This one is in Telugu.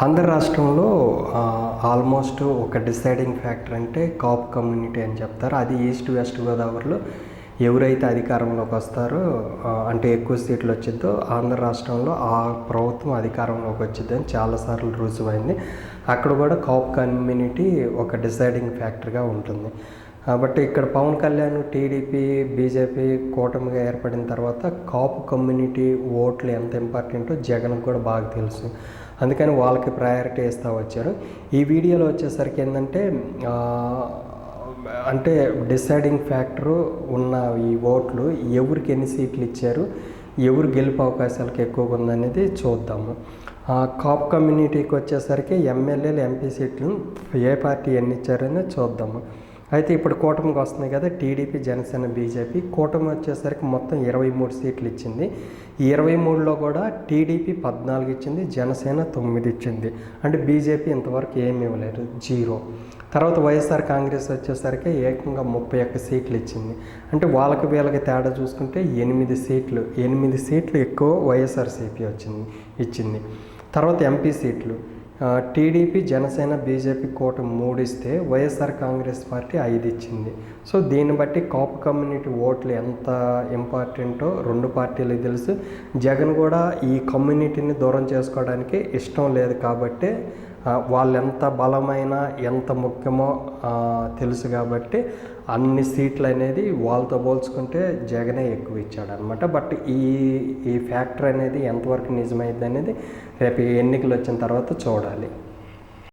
ఆంధ్ర రాష్ట్రంలో ఆల్మోస్ట్ ఒక డిసైడింగ్ ఫ్యాక్టర్ అంటే కాప్ కమ్యూనిటీ అని చెప్తారు. అది ఈస్ట్ వెస్ట్ గోదావరిలో ఎవరైతే అధికారంలోకి వస్తారో అంటే ఎక్కువ సీట్లు వచ్చిందో ఆంధ్ర రాష్ట్రంలో ఆ ప్రభుత్వం అధికారంలోకి వచ్చిందని చాలాసార్లు రుజువైంది. అక్కడ కూడా కాప్ కమ్యూనిటీ ఒక డిసైడింగ్ ఫ్యాక్టర్గా ఉంటుంది. కాబట్టి ఇక్కడ పవన్ కళ్యాణ్ టీడీపీ బీజేపీ కూటమిగా ఏర్పడిన తర్వాత కాపు కమ్యూనిటీ ఓట్లు ఎంత ఇంపార్టెంటో జగన్కి కూడా బాగా తెలుసు. అందుకని వాళ్ళకి ప్రయారిటీ ఇస్తూ వచ్చారు. ఈ వీడియోలో వచ్చేసరికి ఏంటంటే అంటే డిసైడింగ్ ఫ్యాక్టరు ఉన్న ఈ ఓట్లు ఎవరికి ఎన్ని సీట్లు ఇచ్చారు, ఎవరు గెలుపు అవకాశాలకు ఎక్కువగా ఉందనేది చూద్దాము. కాప్ కమ్యూనిటీకి వచ్చేసరికి ఎమ్మెల్యేలు ఎంపీ సీట్లు ఏ పార్టీ ఎన్ని ఇచ్చారని చూద్దాము. అయితే ఇప్పుడు కూటమికి వస్తున్నాయి కదా, టీడీపీ జనసేన బీజేపీ కూటమి వచ్చేసరికి మొత్తం 23 సీట్లు ఇచ్చింది. ఈ 23లో కూడా టీడీపీ 14 ఇచ్చింది, జనసేన 9 ఇచ్చింది. అంటే బీజేపీ ఇంతవరకు ఏమి ఇవ్వలేదు, 0. తర్వాత వైఎస్ఆర్ కాంగ్రెస్ వచ్చేసరికి ఏకంగా 31 సీట్లు ఇచ్చింది. అంటే వాళ్ళకి వీళ్ళకి తేడా చూసుకుంటే 8 సీట్లు ఎక్కువ వైఎస్ఆర్సీపీ ఇచ్చింది. తర్వాత ఎంపీ సీట్లు టీడీపీ జనసేన బీజేపీ కూటమి 3 ఇస్తే వైఎస్ఆర్ కాంగ్రెస్ పార్టీ 5 ఇచ్చింది. సో దీన్ని బట్టి కాపు కమ్యూనిటీ ఓట్లు ఎంత ఇంపార్టెంటో రెండు పార్టీలకు తెలుసు. జగన్ కూడా ఈ కమ్యూనిటీని దూరం చేసుకోవడానికి ఇష్టం లేదు కాబట్టి వాళ్ళు ఎంత బలమైన ఎంత ముఖ్యమో తెలుసు కాబట్టి అన్ని సీట్లు అనేది వాళ్ళతో పోల్చుకుంటే జగనే ఎక్కువ ఇచ్చాడు అనమాట. బట్ ఈ ఫ్యాక్టర్ అనేది ఎంతవరకు నిజమైంది అనేది రేపు ఎన్నికలు వచ్చిన తర్వాత చూడాలి.